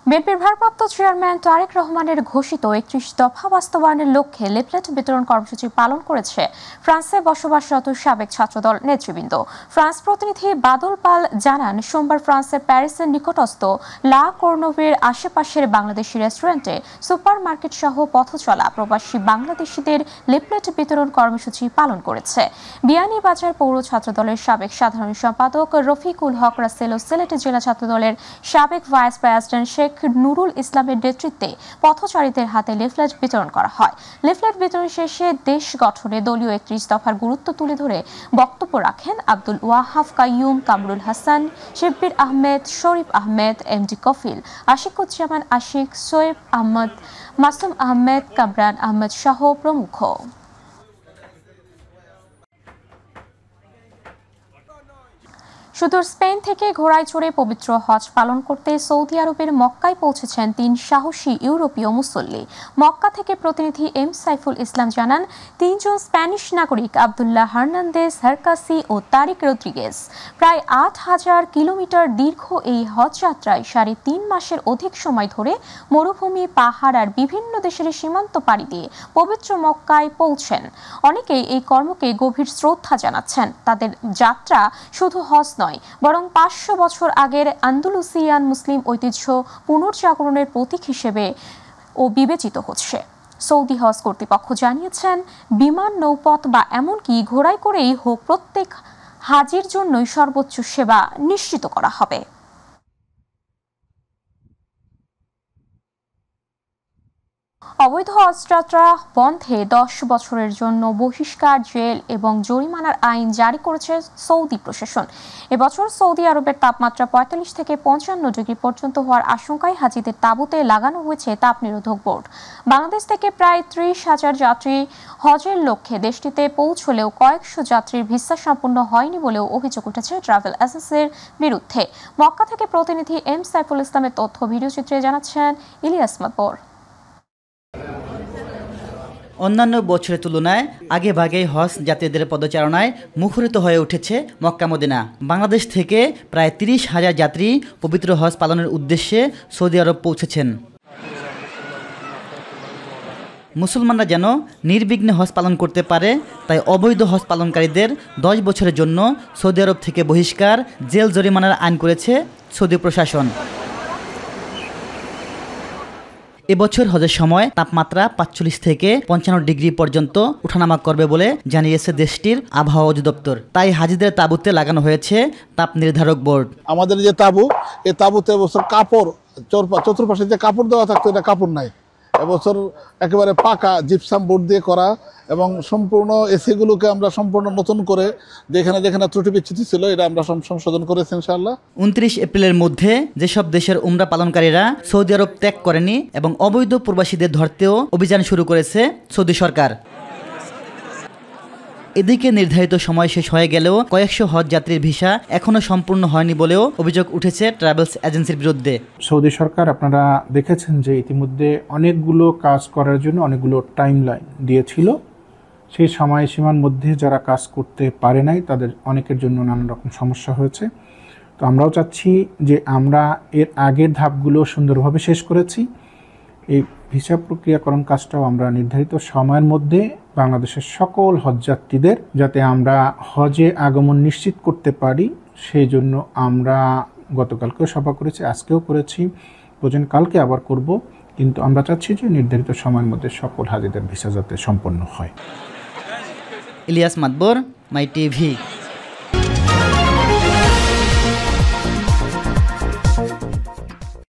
বিএনপির ভারপ্রাপ্ত চেয়ারম্যান তারেক রহমানের ঘোষিত ৩১ দফা বাস্তবায়নের লক্ষ্যে লিফলেট বিতরণ কর্মসূচি পালন করেছে ফ্রান্সে বসবাসরত সাবেক ছাত্রদল নেতৃবৃন্দ। ফ্রান্স প্রতিনিধি বাদল পাল জানান, সোমবার ফ্রান্সের প্যারিসের নিকটস্থ লা কোর্নোভের আশেপাশের বাংলাদেশি রেস্টুরেন্টে, সুপার মার্কেট সহ পথচলা প্রবাসী বাংলাদেশিদের লিফলেট বিতরণ কর্মসূচি পালন করেছে। বিয়ানীবাজার পৌর ছাত্রদলের সাবেক সাধারণ সম্পাদক রফিকুল হক রাসেল ও সিলেট জেলা ছাত্রদলের সাবেক ভাইস প্রেসিডেন্ট শেখ নুরুল ইসলামের নেতৃত্বে পথচারীদের হাতে লিফলেট বিতরণ করা হয়। লিফলেট বিতরণ শেষে দেশ গঠনে দলীয় ৩১ দফার গুরুত্ব তুলে ধরে বক্তব্য রাখেন আব্দুল ওয়াহাব কাইয়ুম, কামরুল হাসান, শিব্বির আহমেদ, শরীফ আহমেদ, এমডি কফিল, আশিকুজ্জামান আশিক, সোয়েব আহমদ, মাসুম আহমেদ, কামরান আহমেদ সহ প্রমুখ। সুদূর স্পেন থেকে ঘোড়ায় চড়ে পবিত্র হজ পালন করতে সৌদি আরবের মক্কায় পৌঁছেছেন ৩ সাহসী ইউরোপীয় মুসল্লি। মক্কা থেকে প্রতিনিধি এম সাইফুল ইসলাম জানান, ৩ জন স্প্যানিশ নাগরিক আব্দুল্লাহ হার্নান্দেজ হারকাসি ও তারিক রদ্রিগেজ প্রায় ৮,০০০ কিলোমিটার দীর্ঘ এই হজ যাত্রায় ৩.৫ মাসের অধিক সময় ধরে মরুভূমি, পাহাড় আর বিভিন্ন দেশের সীমান্ত পাড়ি দিয়ে পবিত্র মক্কায় পৌঁছেন। অনেকেই এই কর্মকে গভীর শ্রদ্ধা জানাচ্ছেন। তাদের যাত্রা শুধু হজ নয়, বরং ৫০০ বছর আগের আন্দালুসিয়ান মুসলিম ঐতিহ্য পুনর্জাগরণের প্রতীক হিসেবে বিবেচিত হচ্ছে। সৌদি হজ কর্তৃপক্ষ জানিয়েছেন, বিমান, নৌপথ বা এমনকি ঘোড়ায় করেই হোক, প্রত্যেক হাজির জন্যই সর্বোচ্চ সেবা নিশ্চিত করা হবে। অবৈধ হজ যাত্রা বন্ধে ১০ বছরের জন্য বহিষ্কার, জেল এবং জরিমানার আইন জারি করেছে সৌদি প্রশাসন। এবছর সৌদি আরবের তাপমাত্রা ৪৫ থেকে ৫৫ ডিগ্রি পর্যন্ত হওয়ার আশঙ্কায় হাজিদের তাঁবুতে লাগানো হয়েছে তাপ নিরোধক বোর্ড। বাংলাদেশ থেকে প্রায় ৩০,০০০ যাত্রী হজের লক্ষ্যে দেশটিতে পৌঁছলেও কয়েকশো যাত্রীর ভিসা সম্পূর্ণ হয়নি বলেও অভিযোগ উঠেছে ট্রাভেল এজেন্সির বিরুদ্ধে। মক্কা থেকে প্রতিনিধি এম সাইফুল ইসলামের তথ্য ভিডিওচিত্রে জানাচ্ছেন ইলিয়াস মাতবর। অন্যান্য বছরের তুলনায় আগে ভাগেই হজ যাত্রীদের পদচারণায় মুখরিত হয়ে উঠেছে মক্কা মদিনা। বাংলাদেশ থেকে প্রায় ৩০,০০০ যাত্রী পবিত্র হজ পালনের উদ্দেশ্যে সৌদি আরব পৌঁছেছেন। মুসলমানরা যেন নির্বিঘ্নে হজ পালন করতে পারে, তাই অবৈধ হজ পালনকারীদের ১০ বছরের জন্য সৌদি আরব থেকে বহিষ্কার, জেল, জরিমানার আইন করেছে সৌদি প্রশাসন। এবছর হজের সময় তাপমাত্রা ৪৫ থেকে ৫৫ ডিগ্রি পর্যন্ত ওঠানামা করবে বলে জানিয়েছে দেশটির আবহাওয়া অধিদপ্তর। তাই হাজিদের তাঁবুতে লাগানো হয়েছে তাপ নির্ধারক বোর্ড। আমাদের যে তাঁবু, এই তাঁবুতে এবছর কাপড়, চতুর্পাশে যে কাপড় দেওয়া থাকতো, এটা কাপড় নাই। এবছর একেবারে পাকা জিপসাম বোর্ড দিয়ে করা এবং সম্পূর্ণ এসিগুলোকে আমরা সম্পূর্ণ নতুন করে যেখানে যেখানে ত্রুটি বিচ্যুতি ছিল এটা আমরা সংশোধন করেছি ইনশাআল্লাহ। ২৯ এপ্রিলের মধ্যে যেসব দেশের উমরা পালনকারীরা সৌদি আরব ত্যাগ করেনি এবং অবৈধ প্রবাসীদের ধরতেও অভিযান শুরু করেছে সৌদি সরকার। এদিকে নির্ধারিত সময় শেষ হয়ে গেলেও কয়েকশো হজ যাত্রীর ভিসা এখনো সম্পূর্ণ হয়নি বলেও অভিযোগ উঠেছে ট্রাভেলস এজেন্সির বিরুদ্ধে। সৌদি সরকার, আপনারা দেখেছেন যে ইতিমধ্যে অনেকগুলো কাজ করার জন্য অনেকগুলো টাইমলাইন দিয়েছিল। সেই সময়সীমার মধ্যে যারা কাজ করতে পারে নাই তাদের অনেকের জন্য নানান রকম সমস্যা হয়েছে। তো আমরাও চাচ্ছি যে আমরা এর আগের ধাপগুলো সুন্দরভাবে শেষ করেছি। এই ভিসা প্রক্রিয়াকরণ কাজটাও আমরা নির্ধারিত সময়ের মধ্যে বাংলাদেশের সকল হজযাত্রীদের যাতে আমরা হজে আগমন নিশ্চিত করতে পারি, সেই জন্য আমরা গতকালকেও সভা করেছি, আজকেও করেছি, প্রয়োজন কালকে আবার করব। কিন্তু আমরা চাচ্ছি যে নির্ধারিত সময়ের মধ্যে সকল হাজিদের ভিসা যাতে সম্পন্ন হয়। ইলিয়াস মাতবর, মাই টিভি।